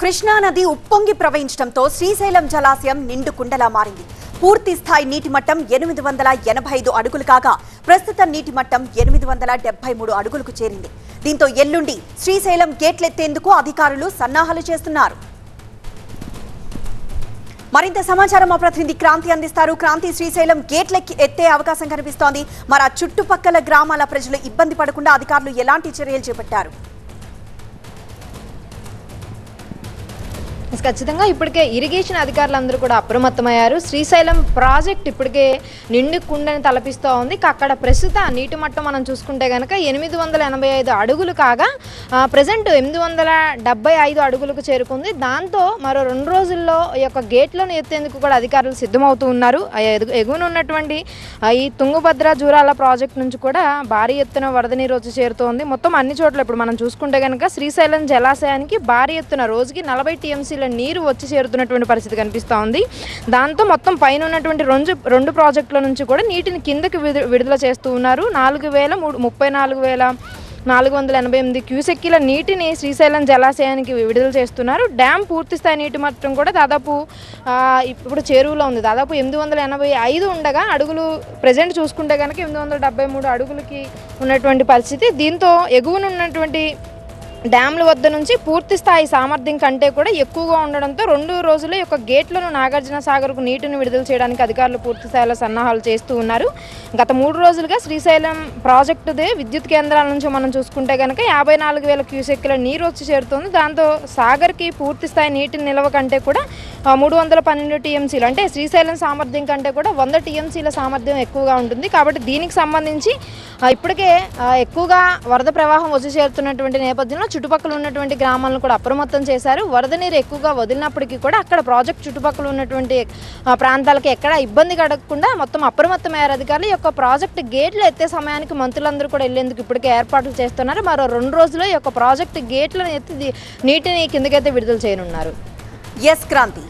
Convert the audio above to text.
కృష్ణా నది ఉప్పొంగి ప్రవహించడంతో శ్రీశైలం జలాశయం నిండు కుండలా మారింది. పూర్తి స్థాయి నీటి మట్టం 885 అడుగులు కాగా ప్రస్తుత నీటి మట్టం 873 అడుగులకు చేరింది. దీంతో ఎల్లుండి శ్రీశైలం గేట్లెత్తేందుకు అధికారులు సన్నాహాలు చేస్తున్నారు. మరింత సమాచారం మా ప్రతినిధి క్రాంతి అందిస్తారు. క్రాంతి, శ్రీశైలం గేట్లెక్కి ఎత్తే అవకాశం కనిపిస్తోంది. మరి ఆ చుట్టుపక్కల గ్రామాల ప్రజలు ఇబ్బంది పడకుండా అధికారులు ఎలాంటి చర్యలు చేపట్టారు? ఖచ్చితంగా ఇప్పటికే ఇరిగేషన్ అధికారులందరూ కూడా అప్రమత్తమయ్యారు. శ్రీశైలం ప్రాజెక్ట్ ఇప్పటికే నిండు కుండని తలపిస్తూ ఉంది. అక్కడ ప్రస్తుత నీటి మట్టం మనం చూసుకుంటే కనుక 885 అడుగులు కాగా ప్రజెంట్ 875 అడుగులకు చేరుకుంది. దాంతో మరో 2 రోజుల్లో ఈ యొక్క గేట్లను ఎత్తేందుకు కూడా అధికారులు సిద్ధమవుతూ ఉన్నారు. ఎగువన ఉన్నటువంటి ఈ తుంగభద్ర జూరాల ప్రాజెక్ట్ నుంచి కూడా భారీ ఎత్తున వరద నీరు వచ్చి చేరుతోంది. మొత్తం అన్ని చోట్ల ఇప్పుడు మనం చూసుకుంటే కనుక శ్రీశైలం జలాశయానికి భారీ ఎత్తున రోజుకి 40 టీఎంసీల నీరు వచ్చి చేరుతున్నటువంటి పరిస్థితి కనిపిస్తూ ఉంది. దాంతో మొత్తం పైన ఉన్నటువంటి రెండు ప్రాజెక్టుల నుంచి కూడా నీటిని కిందకి విడుదల చేస్తూ ఉన్నారు. 34,488 క్యూసెక్కీల నీటిని శ్రీశైలం జలాశయానికి విడుదల చేస్తున్నారు. డ్యామ్ పూర్తిస్థాయి నీటి మట్టం కూడా దాదాపు ఇప్పుడు చేరువలో ఉంది. దాదాపు 885 ఉండగా అడుగులు ప్రజెంట్ చూసుకుంటే కనుక 873 అడుగులకి ఉన్నటువంటి పరిస్థితి. దీంతో ఎగువన ఉన్నటువంటి డ్యామ్ల వద్ద నుంచి పూర్తి స్థాయి సామర్థ్యం కంటే కూడా ఎక్కువగా ఉండడంతో 2 రోజుల యొక్క గేట్లను నాగార్జున సాగర్కు నీటిని విడుదల చేయడానికి అధికారులు పూర్తి స్థాయిలో సన్నాహాలు చేస్తూ ఉన్నారు. గత 3 రోజులుగా శ్రీశైలం ప్రాజెక్టుదే విద్యుత్ కేంద్రాల నుంచి మనం చూసుకుంటే కనుక 54,000 క్యూసెక్కుల నీరు వచ్చి చేరుతుంది. దాంతో సాగర్కి పూర్తి స్థాయి నీటి నిల్వ కంటే కూడా 312 టీఎంసీలు అంటే శ్రీశైలం సామర్థ్యం కంటే కూడా 100 టీఎంసీల సామర్థ్యం ఎక్కువగా ఉంటుంది. కాబట్టి దీనికి సంబంధించి ఇప్పటికే ఎక్కువగా వరద ప్రవాహం వచ్చి చేరుతున్నటువంటి నేపథ్యంలో చుట్టుపక్కల ఉన్నటువంటి గ్రామాలను కూడా అప్రమత్తం చేశారు. వరద నీరు ఎక్కువగా వదిలినప్పటికీ కూడా అక్కడ ప్రాజెక్ట్ చుట్టుపక్కల ఉన్నటువంటి ప్రాంతాలకు ఎక్కడ ఇబ్బంది కలగకుండా మొత్తం అప్రమత్తమయ్యారు అధికారులు. ఈ యొక్క ప్రాజెక్ట్ గేట్లు ఎత్తే సమయానికి మంత్రులందరూ కూడా వెళ్లేందుకు ఇప్పటికే ఏర్పాట్లు చేస్తున్నారు. మరో 2 రోజుల్లో ఈ యొక్క ప్రాజెక్ట్ గేట్లను ఎత్తి నీటిని కిందకైతే విడుదల చేయనున్నారు. ఎస్ క్రాంతి.